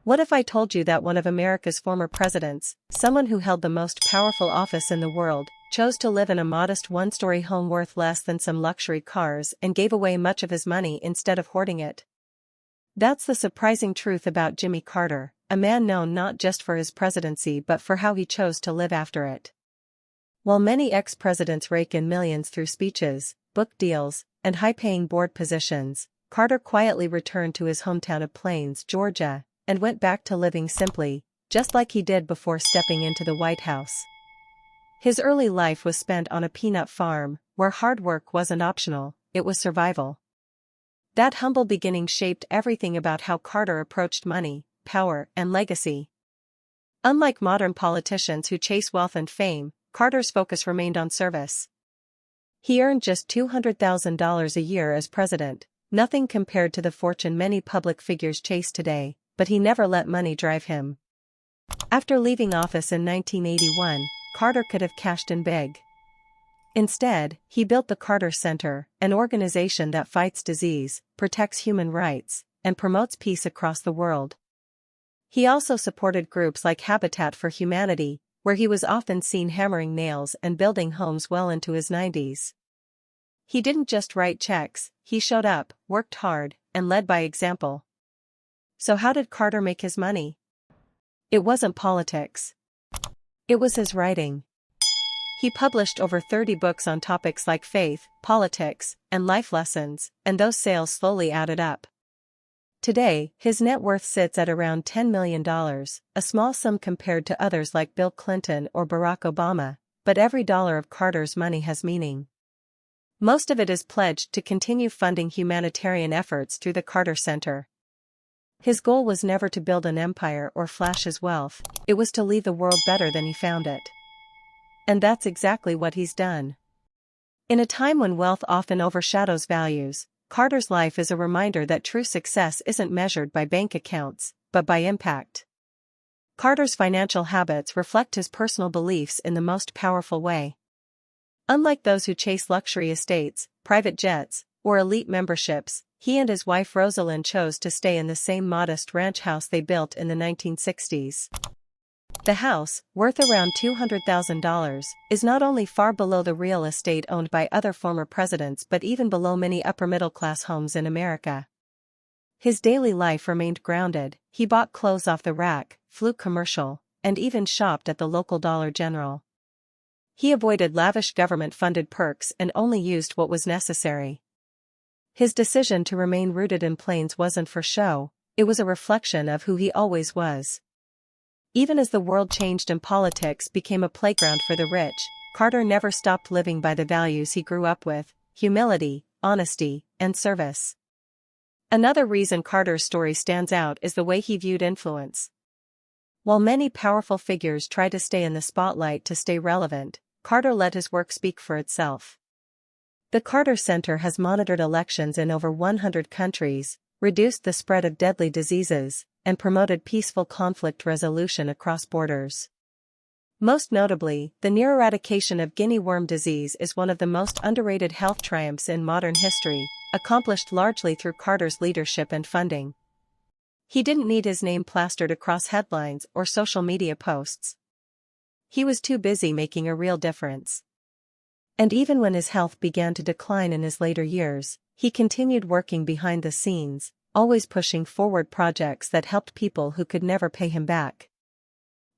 What if I told you that one of America's former presidents, someone who held the most powerful office in the world, chose to live in a modest one-story home worth less than some luxury cars and gave away much of his money instead of hoarding it? That's the surprising truth about Jimmy Carter, a man known not just for his presidency but for how he chose to live after it. While many ex-presidents rake in millions through speeches, book deals, and high-paying board positions, Carter quietly returned to his hometown of Plains, Georgia, and went back to living simply, just like he did before stepping into the White House. His early life was spent on a peanut farm, where hard work wasn't optional, it was survival. That humble beginning shaped everything about how Carter approached money, power, and legacy. Unlike modern politicians who chase wealth and fame, Carter's focus remained on service. He earned just $200,000 a year as president, nothing compared to the fortune many public figures chase today, but he never let money drive him. After leaving office in 1981, Carter could have cashed in big. Instead, he built the Carter Center, an organization that fights disease, protects human rights, and promotes peace across the world. He also supported groups like Habitat for Humanity, where he was often seen hammering nails and building homes well into his 90s. He didn't just write checks, he showed up, worked hard, and led by example. So how did Carter make his money? It wasn't politics. It was his writing. He published over 30 books on topics like faith, politics, and life lessons, and those sales slowly added up. Today, his net worth sits at around $10 million, a small sum compared to others like Bill Clinton or Barack Obama, but every dollar of Carter's money has meaning. Most of it is pledged to continue funding humanitarian efforts through the Carter Center. His goal was never to build an empire or flash his wealth, it was to leave the world better than he found it. And that's exactly what he's done. In a time when wealth often overshadows values, Carter's life is a reminder that true success isn't measured by bank accounts, but by impact. Carter's financial habits reflect his personal beliefs in the most powerful way. Unlike those who chase luxury estates, private jets, or elite memberships, he and his wife Rosalind chose to stay in the same modest ranch house they built in the 1960s. The house, worth around $200,000, is not only far below the real estate owned by other former presidents but even below many upper-middle-class homes in America. His daily life remained grounded, he bought clothes off the rack, flew commercial, and even shopped at the local Dollar General. He avoided lavish government-funded perks and only used what was necessary. His decision to remain rooted in Plains wasn't for show, it was a reflection of who he always was. Even as the world changed and politics became a playground for the rich, Carter never stopped living by the values he grew up with: humility, honesty, and service. Another reason Carter's story stands out is the way he viewed influence. While many powerful figures try to stay in the spotlight to stay relevant, Carter let his work speak for itself. The Carter Center has monitored elections in over 100 countries, reduced the spread of deadly diseases, and promoted peaceful conflict resolution across borders. Most notably, the near eradication of guinea worm disease is one of the most underrated health triumphs in modern history, accomplished largely through Carter's leadership and funding. He didn't need his name plastered across headlines or social media posts. He was too busy making a real difference. And even when his health began to decline in his later years, he continued working behind the scenes, always pushing forward projects that helped people who could never pay him back.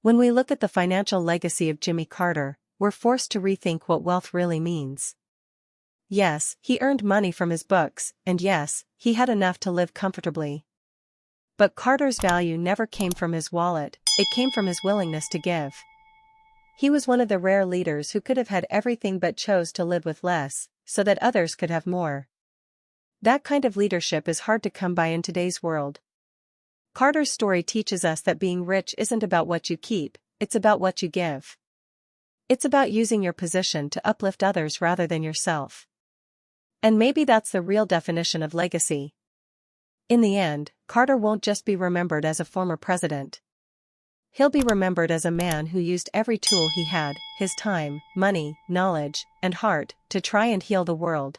When we look at the financial legacy of Jimmy Carter, we're forced to rethink what wealth really means. Yes, he earned money from his books, and yes, he had enough to live comfortably. But Carter's value never came from his wallet, it came from his willingness to give. He was one of the rare leaders who could have had everything but chose to live with less, so that others could have more. That kind of leadership is hard to come by in today's world. Carter's story teaches us that being rich isn't about what you keep, it's about what you give. It's about using your position to uplift others rather than yourself. And maybe that's the real definition of legacy. In the end, Carter won't just be remembered as a former president. He'll be remembered as a man who used every tool he had, his time, money, knowledge, and heart, to try and heal the world.